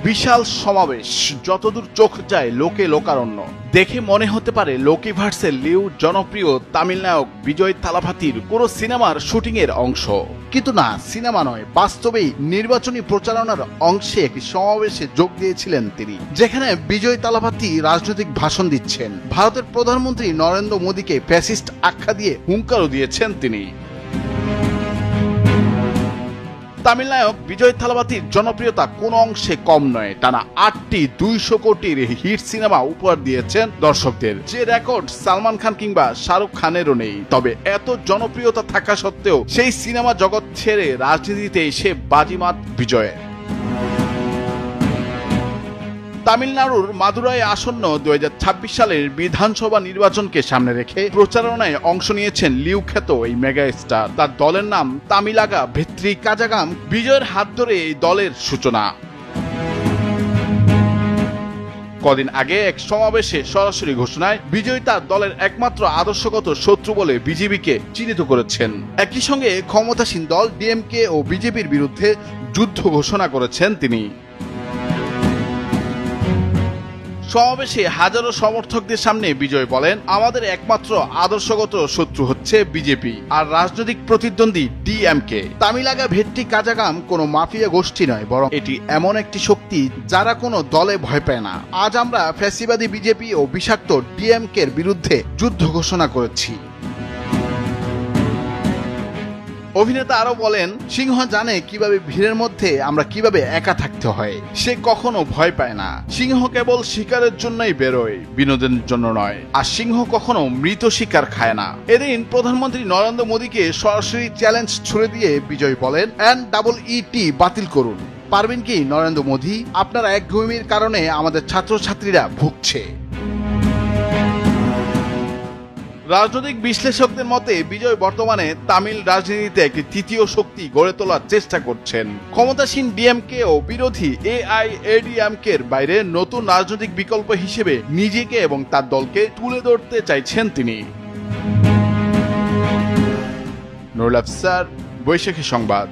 বিশাল সমাবেশ, যতদূর চোখ যায় লোকে লোকারণ্য। দেখে মনে হতে পারে লোকিভার্সের লিউ জনপ্রিয় তামিল নায়ক বিজয় থালাপাতির কোনো সিনেমার শুটিং এর অংশ, কিন্তু না, সিনেমা নয়, বাস্তবেই নির্বাচনী প্রচারণার অংশে একটি সমাবেশে যোগ দিয়েছিলেন তিনি, যেখানে বিজয় থালাপাতি রাজনৈতিক ভাষণ দিচ্ছেন। ভারতের প্রধানমন্ত্রী নরেন্দ্র মোদীকে ফ্যাসিস্ট আখ্যা দিয়ে হুঙ্কারও দিয়েছেন তিনি। তামিল নায়ক বিজয় থালাপাতির জনপ্রিয়তা কোন অংশে কম নয়। টানা 8টি 200 কোটির হিট সিনেমা উপহার দিয়েছেন দর্শকদের, যে রেকর্ড সালমান খান কিংবা শাহরুখ খানেরও নেই। তবে এত জনপ্রিয়তা থাকা সত্ত্বেও সেই সিনেমা জগৎ ছেড়ে রাজনীতিতে এসে বাজিমাত বিজয়ের। তামিলনাড়ুর মাদুরাই আসন্ন 2026 সালের বিধানসভা নির্বাচনকে সামনে রেখে প্রচারণায় অংশ নিয়েছেন লিউ খ্যাত এই মেগা স্টার। তার দলের নাম তামিলাগা ভেত্রি কাজাগাম। বিজয়ের হাত ধরে এই দলের সূচনা। কদিন আগে এক সমাবেশে সরাসরি ঘোষণায় বিজয় তার দলের একমাত্র আদর্শগত শত্রু বলে বিজেপিকে চিহ্নিত করেছেন। একই সঙ্গে ক্ষমতাসীন দল ডিএমকে ও বিজেপির বিরুদ্ধে যুদ্ধ ঘোষণা করেছেন তিনি। সমাবেশে হাজারো সমর্থকদের সামনে বিজয় বলেন, আমাদের একমাত্র আদর্শগত শত্রু হচ্ছে বিজেপি আর রাজনৈতিক প্রতিদ্বন্দ্বী ডিএমকে। তামিলাগা ভেট্টি কাজাগাম কোনো মাফিয়া গোষ্ঠী নয়, বরং এটি এমন একটি শক্তি যারা কোনো দলে ভয় পায় না। আজ আমরা ফ্যাসিবাদী বিজেপি ও বিষাক্ত ডিএমকে এর বিরুদ্ধে যুদ্ধ ঘোষণা করেছি। অভিনেতা আরো বলেন, সিংহ জানে কিভাবে ভিড়ের মধ্যে আমরা কিভাবে একা থাকতে হয়। সে কখনো ভয় পায় না। সিংহ কেবল শিকারের জন্যই বেরোয়, বিনোদনের জন্য নয়। আর সিংহ কখনো মৃত শিকার খায় না। এদিন প্রধানমন্ত্রী নরেন্দ্র মোদীকে সরাসরি চ্যালেঞ্জ ছুড়ে দিয়ে বিজয় বলেন, NEET বাতিল করুন। পারবেন কি নরেন্দ্র মোদী? আপনার একঘেয়েমির কারণে আমাদের ছাত্রছাত্রীরা ভুগছে। রাজনৈতিক বিশ্লেষকদের মতে বিজয় বর্তমানে তামিল রাজনীতিতে একটি তৃতীয় শক্তি গড়ে তোলার চেষ্টা করছেন। ক্ষমতাসীন ডিএমকে ও বিরোধী AIADMK এর বাইরে নতুন রাজনৈতিক বিকল্প হিসেবে নিজেকে এবং তার দলকে তুলে ধরতে চাইছেন তিনি। নুরুল আফসার, বৈশাখী সংবাদ।